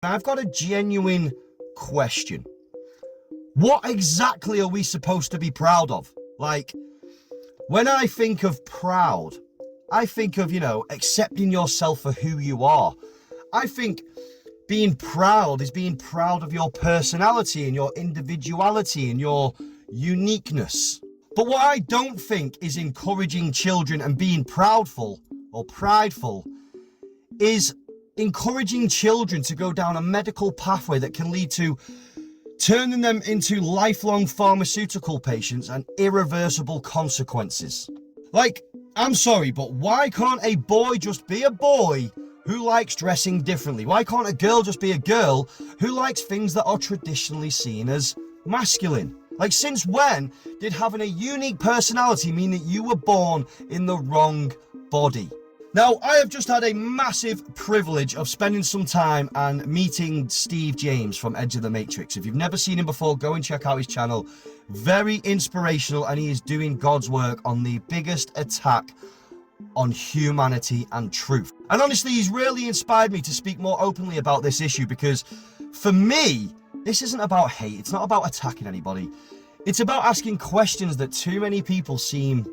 I've got a genuine question. What exactly are we supposed to be proud of? Like, when I think of proud, I think of, accepting yourself for who you are. I think being proud is being proud of your personality and your individuality and your uniqueness. But what I don't think is encouraging children and being proudful or prideful is encouraging children to go down a medical pathway that can lead to turning them into lifelong pharmaceutical patients and irreversible consequences. Like, I'm sorry, but why can't a boy just be a boy who likes dressing differently? Why can't a girl just be a girl who likes things that are traditionally seen as masculine? Like, since when did having a unique personality mean that you were born in the wrong body? Now, I have just had a massive privilege of spending some time and meeting Steve James from Edge of the Matrix. If you've never seen him before, go and check out his channel. Very inspirational, and he is doing God's work on the biggest attack on humanity and truth. And honestly, he's really inspired me to speak more openly about this issue, because for me, this isn't about hate. It's not about attacking anybody. It's about asking questions that too many people seem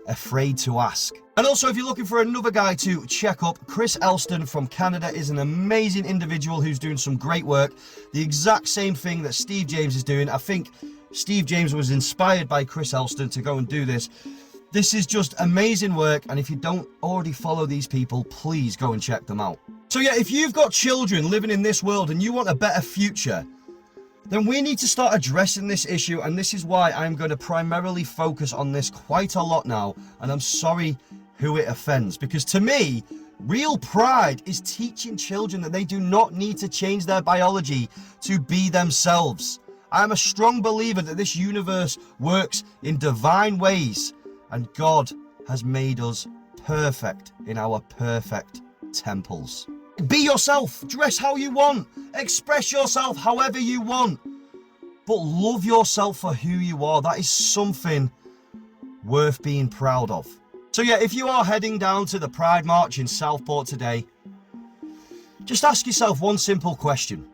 afraid to ask. And also, if you're looking for another guy to check up, Chris Elston from Canada is an amazing individual who's doing some great work. The exact same thing that Steve James is doing. I think Steve James was inspired by Chris Elston to go and do this. This is just amazing work, and if you don't already follow these people, please go and check them out. So yeah, if you've got children living in this world and you want a better future, then we need to start addressing this issue, and this is why I'm going to primarily focus on this quite a lot now, and I'm sorry who it offends, because to me, real pride is teaching children that they do not need to change their biology to be themselves. I am a strong believer that this universe works in divine ways, and God has made us perfect in our perfect temples. Be yourself, dress how you want, express yourself however you want, but love yourself for who you are. That is something worth being proud of. So yeah, if you are heading down to the Pride March in Southport today, just ask yourself one simple question.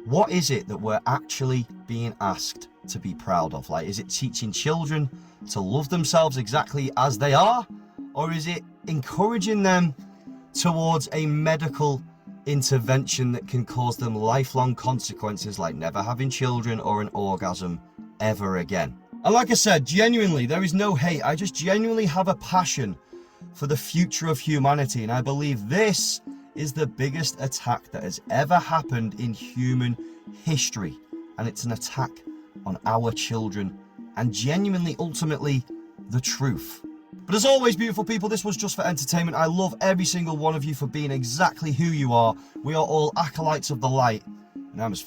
What is it that we're actually being asked to be proud of? Like, is it teaching children to love themselves exactly as they are? Or is it encouraging them towards a medical intervention that can cause them lifelong consequences, like never having children or an orgasm ever again? And like I said, genuinely, there is no hate. I just genuinely have a passion for the future of humanity, and I believe this is the biggest attack that has ever happened in human history, and it's an attack on our children and genuinely, ultimately, the truth. But as always, beautiful people, this was just for entertainment. I love every single one of you for being exactly who you are. We are all acolytes of the light, and I'm as